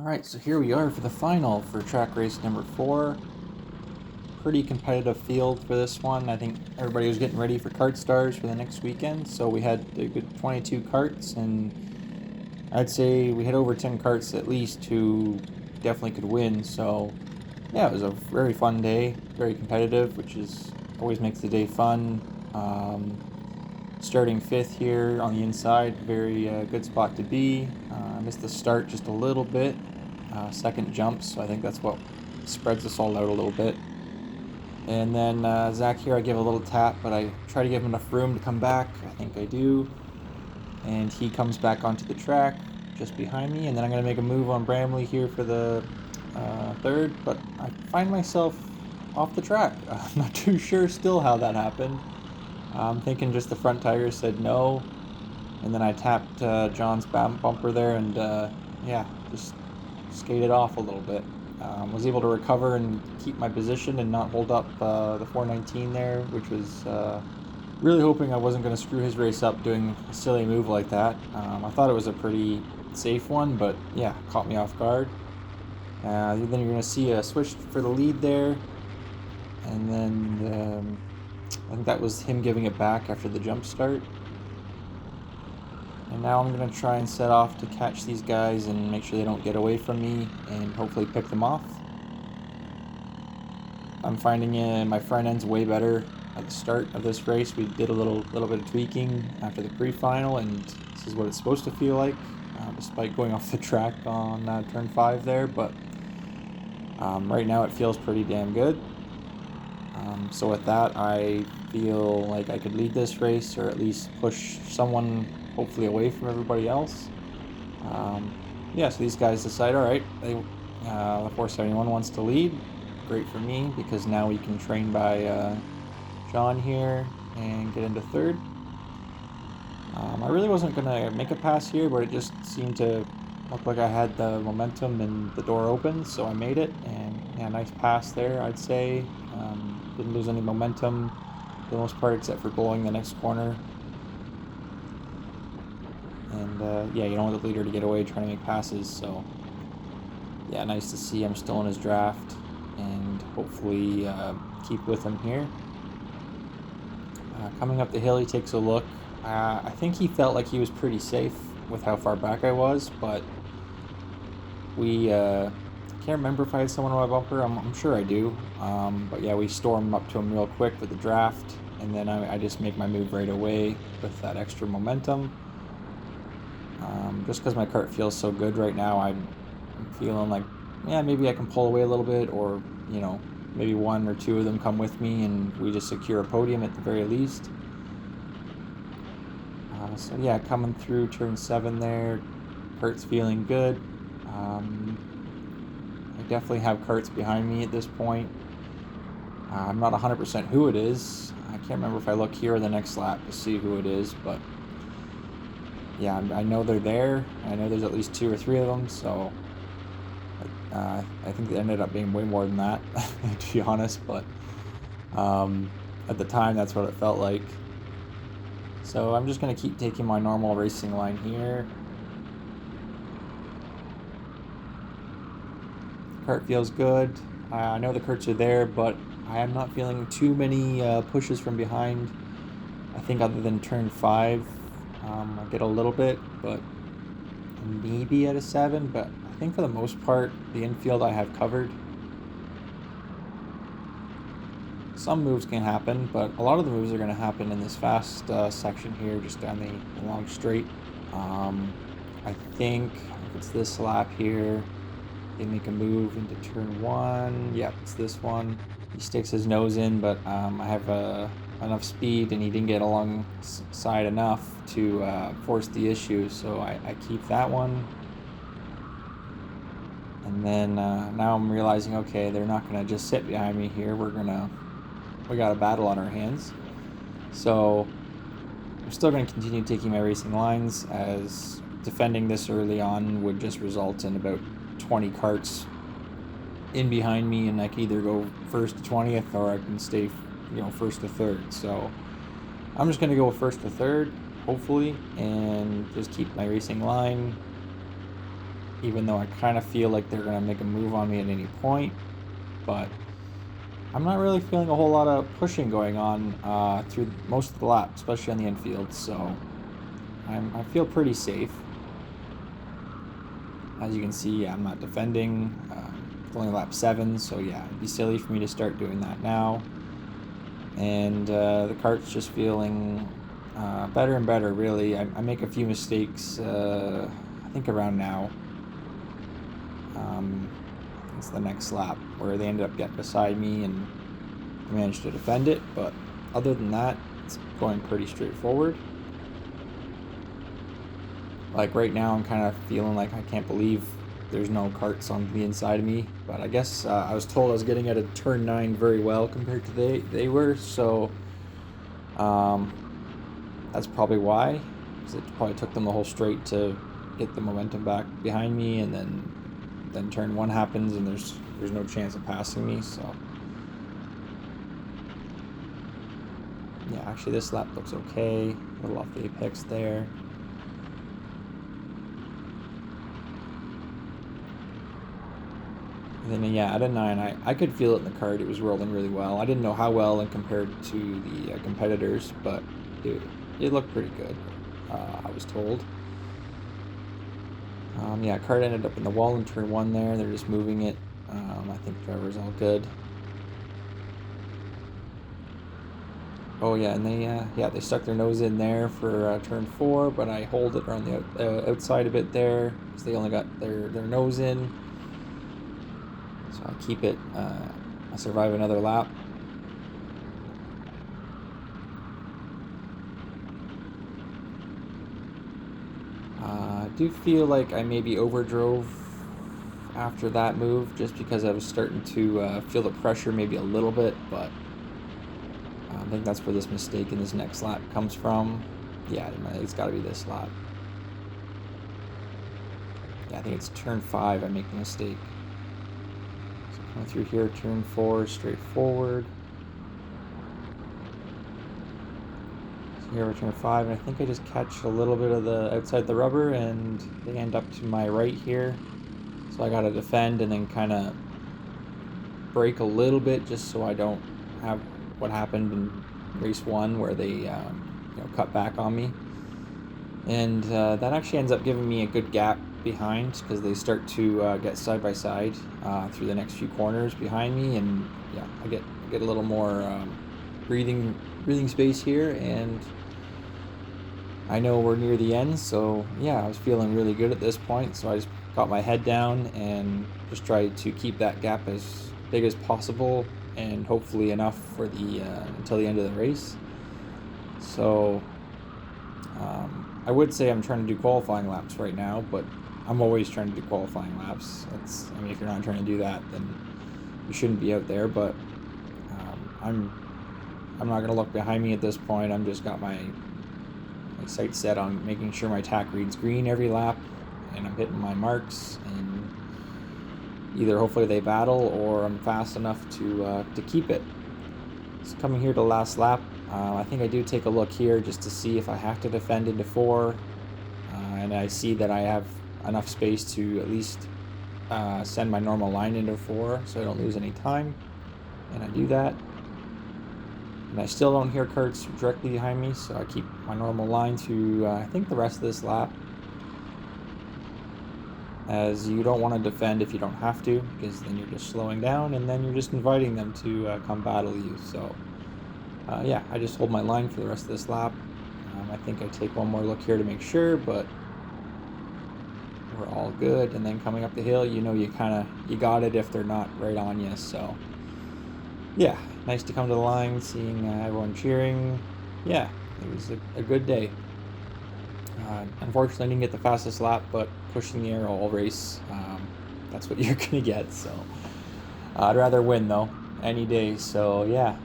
Alright, so here we are for the final for track race number 4. Pretty competitive field for this one. I think everybody was getting ready for kart stars for the next weekend, so we had a good 22 karts, and I'd say we had over 10 karts at least who definitely could win. So yeah, it was a very fun day, very competitive, which is always makes the day fun. Starting 5th here on the inside, very good spot to be. I missed the start just a little bit, second jump, so I think that's what spreads us all out a little bit. And then Zach here, I give a little tap, but I try to give him enough room to come back. I think I do. And he comes back onto the track just behind me, and then I'm going to make a move on Bramley here for the 3rd, but I find myself off the track. I'm not too sure still how that happened. I'm thinking just the front tires said no, and then I tapped John's bumper there, and yeah, just skated off a little bit. Was able to recover and keep my position and not hold up the 419 there, which was really hoping I wasn't going to screw his race up doing a silly move like that. I thought it was a pretty safe one, but yeah, caught me off guard. Then you're going to see a switch for the lead there, and then I think that was him giving it back after the jump start. And now I'm going to try and set off to catch these guys and make sure they don't get away from me and hopefully pick them off. I'm finding my front end's way better at the start of this race. We did a little bit of tweaking after the pre-final, and this is what it's supposed to feel like, despite going off the track on turn 5 there. But right now it feels pretty damn good. So with that, I feel like I could lead this race, or at least push someone hopefully away from everybody else. Yeah, so these guys decide, all right, the 471 wants to lead. Great for me, because now we can train by John here and get into 3rd. I really wasn't going to make a pass here, but it just seemed to look like I had the momentum and the door open, so I made it. And yeah, nice pass there, I'd say. Didn't lose any momentum for the most part, except for blowing the next corner. And yeah, you don't want the leader to get away trying to make passes, so yeah, nice to see I'm still in his draft, and hopefully keep with him here. Coming up the hill, he takes a look. I think he felt like he was pretty safe with how far back I was, but we I can't remember if I had someone on my bumper. I'm sure I do. But yeah, we storm up to him real quick with the draft, and then I just make my move right away with that extra momentum. Just because my kart feels so good right now, I'm feeling like, yeah, maybe I can pull away a little bit, or, you know, maybe 1 or 2 of them come with me and we just secure a podium at the very least. So yeah, coming through turn 7 there, kart's feeling good. I definitely have karts behind me at this point. I'm not 100% who it is. I can't remember if I look here or the next lap to see who it is, but yeah, I know they're there. I know there's at least 2 or 3 of them, so I think it ended up being way more than that, to be honest, but at the time, that's what it felt like. So I'm just going to keep taking my normal racing line here. Kart feels good. I know the karts are there, but I am not feeling too many pushes from behind. I think other than turn 5, I get a little bit, but maybe at a 7, but I think for the most part, the infield I have covered. Some moves can happen, but a lot of the moves are going to happen in this fast section here, just down the long straight. I think if it's this lap here, they make a move into turn 1. Yep, it's this one. He sticks his nose in, but I have enough speed, and he didn't get alongside enough to force the issue, so I keep that one. And then now I'm realizing, okay, they're not going to just sit behind me here. We got a battle on our hands. So I'm still going to continue taking my racing lines, as defending this early on would just result in about 20 karts in behind me, and I can either go 1st to 20th, or I can stay, 1st to 3rd. So I'm just going to go 1st to 3rd, hopefully, and just keep my racing line. even though I kind of feel like they're going to make a move on me at any point. But I'm not really feeling a whole lot of pushing going on through most of the lap, especially on the infield, so I feel pretty safe. As you can see, I'm not defending. It's only lap 7, so yeah, it'd be silly for me to start doing that now. And the kart's just feeling better and better, really. I make a few mistakes, I think around now. It's the next lap where they ended up getting beside me and I managed to defend it, but other than that, it's going pretty straightforward. Like right now, I'm kind of feeling like I can't believe there's no karts on the inside of me, but I guess I was told I was getting out of turn 9 very well compared to they were, so that's probably why, because it probably took them the whole straight to get the momentum back behind me, and then turn 1 happens and there's no chance of passing me. So yeah, actually this lap looks okay, a little off the apex there. And then yeah, out of 9, I could feel it in the kart. It was rolling really well. I didn't know how well and compared to the competitors, but it looked pretty good, I was told. Yeah, kart ended up in the wall in turn 1 there. They're just moving it. I think driver's all good. Oh yeah, and they stuck their nose in there for turn 4, but I hold it around the outside a bit there because they only got their nose in. So I keep it. I survive another lap. I do feel like I maybe overdrove after that move just because I was starting to feel the pressure maybe a little bit, but I think that's where this mistake in this next lap comes from. Yeah, it's got to be this lap. Yeah, I think it's turn 5 I make the mistake. So coming through here, turn 4, straight forward. So here we're turn 5, and I think I just catch a little bit of the outside the rubber, and they end up to my right here. So I got to defend and then kind of brake a little bit just so I don't have what happened in race 1 where they cut back on me. And that actually ends up giving me a good gap behind because they start to get side by side through the next few corners behind me, and yeah, I get a little more breathing space here, and I know we're near the end, so yeah, I was feeling really good at this point, so I just got my head down and just tried to keep that gap as big as possible and hopefully enough for the until the end of the race. So I would say I'm trying to do qualifying laps right now, but I'm always trying to do qualifying laps. If you're not trying to do that, then you shouldn't be out there. But I'm not gonna look behind me at this point. I'm just got my sights set on making sure my TRAK reads green every lap, and I'm hitting my marks, and either hopefully they battle or I'm fast enough to keep it. So coming here to the last lap, I think I do take a look here just to see if I have to defend into 4, and I see that I have enough space to at least send my normal line into 4 so I don't lose any time, and I do that. And I still don't hear karts directly behind me, so I keep my normal line to I think the rest of this lap, as you don't want to defend if you don't have to, because then you're just slowing down and then you're just inviting them to come battle you. So yeah, I just hold my line for the rest of this lap. I think I take one more look here to make sure, but we're all good. And then coming up the hill, you got it if they're not right on you. So yeah, nice to come to the line, seeing everyone cheering. Yeah, it was a good day. Unfortunately, I didn't get the fastest lap, but pushing the air all race, that's what you're gonna get. So I'd rather win though, any day. So yeah,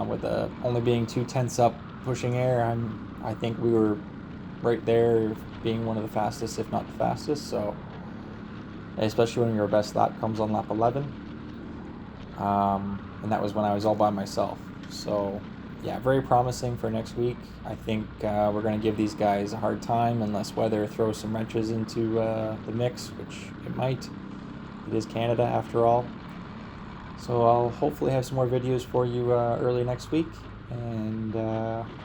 with only being 2/10 up pushing air, I think we were right there, being one of the fastest, if not the fastest. So especially when your best lap comes on lap 11, and that was when I was all by myself. So yeah, very promising for next week. I think we're going to give these guys a hard time unless weather throws some wrenches into the mix, which it might. It is Canada after all. So I'll hopefully have some more videos for you early next week, and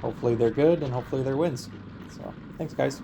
hopefully they're good, and hopefully they're wins. So thanks, guys.